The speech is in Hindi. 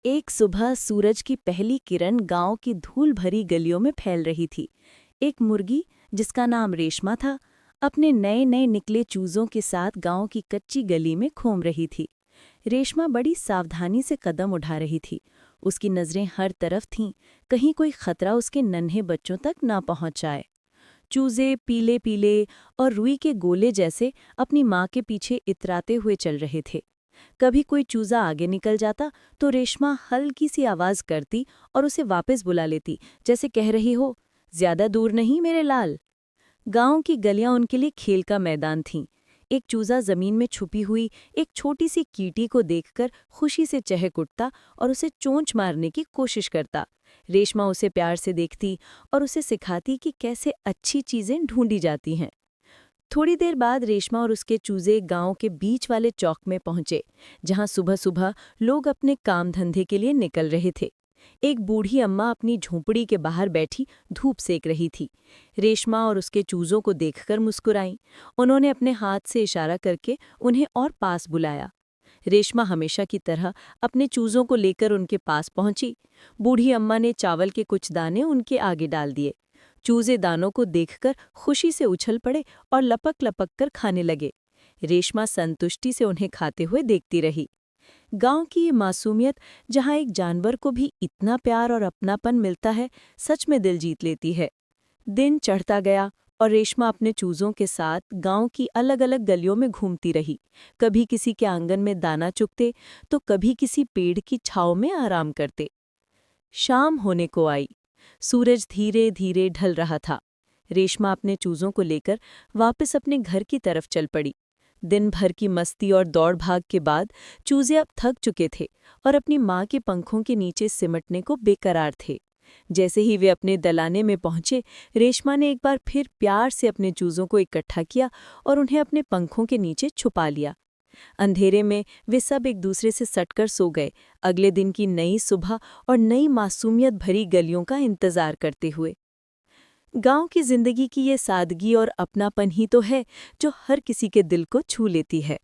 एक सुबह सूरज की पहली किरण गांव की धूल भरी गलियों में फैल रही थी। एक मुर्गी, जिसका नाम रेशमा था, अपने नए नए निकले चूजों के साथ गांव की कच्ची गली में घूम रही थी। रेशमा बड़ी सावधानी से कदम उठा रही थी। उसकी नजरें हर तरफ थीं, कहीं कोई खतरा उसके नन्हे बच्चों तक ना पहुंच जाए। चूजे पीले पीले और रुई के गोले जैसे अपनी माँ के पीछे इतराते हुए चल रहे थे। कभी कोई चूजा आगे निकल जाता तो रेशमा हल्की सी आवाज करती और उसे वापस बुला लेती, जैसे कह रही हो, ज्यादा दूर नहीं मेरे लाल। गांव की गलियां उनके लिए खेल का मैदान थीं। एक चूजा जमीन में छुपी हुई एक छोटी सी कीटी को देखकर खुशी से चहक उठता और उसे चोंच मारने की कोशिश करता। रेशमा उसे प्यार से देखती और उसे सिखाती कि कैसे अच्छी चीजें ढूंढी जाती हैं। थोड़ी देर बाद रेशमा और उसके चूजे गांव के बीच वाले चौक में पहुंचे, जहां सुबह सुबह लोग अपने काम धंधे के लिए निकल रहे थे। एक बूढ़ी अम्मा अपनी झोंपड़ी के बाहर बैठी धूप सेक रही थी। रेशमा और उसके चूजों को देखकर मुस्कुराईं। उन्होंने अपने हाथ से इशारा करके उन्हें और पास बुलाया। रेशमा हमेशा की तरह अपने चूजों को लेकर उनके पास पहुंची। बूढ़ी अम्मा ने चावल के कुछ दाने उनके आगे डाल दिए। चूजे दानों को देखकर खुशी से उछल पड़े और लपक लपक कर खाने लगे। रेशमा संतुष्टि से उन्हें खाते हुए देखती रही। गांव की ये मासूमियत, जहां एक जानवर को भी इतना प्यार और अपनापन मिलता है, सच में दिल जीत लेती है। दिन चढ़ता गया और रेशमा अपने चूजों के साथ गांव की अलग अलग गलियों में घूमती रही। कभी किसी के आंगन में दाना चुगते तो कभी किसी पेड़ की छांव में आराम करते। शाम होने को आई। सूरज धीरे धीरे ढल रहा था। रेशमा अपने चूजों को लेकर वापस अपने घर की तरफ चल पड़ी। दिन भर की मस्ती और दौड़ भाग के बाद चूजे अब थक चुके थे और अपनी माँ के पंखों के नीचे सिमटने को बेकरार थे। जैसे ही वे अपने दलाने में पहुंचे, रेशमा ने एक बार फिर प्यार से अपने चूजों को इकट्ठा किया और उन्हें अपने पंखों के नीचे छुपा लिया। अंधेरे में वे सब एक दूसरे से सटकर सो गए, अगले दिन की नई सुबह और नई मासूमियत भरी गलियों का इंतजार करते हुए। गांव की जिंदगी की ये सादगी और अपनापन ही तो है जो हर किसी के दिल को छू लेती है।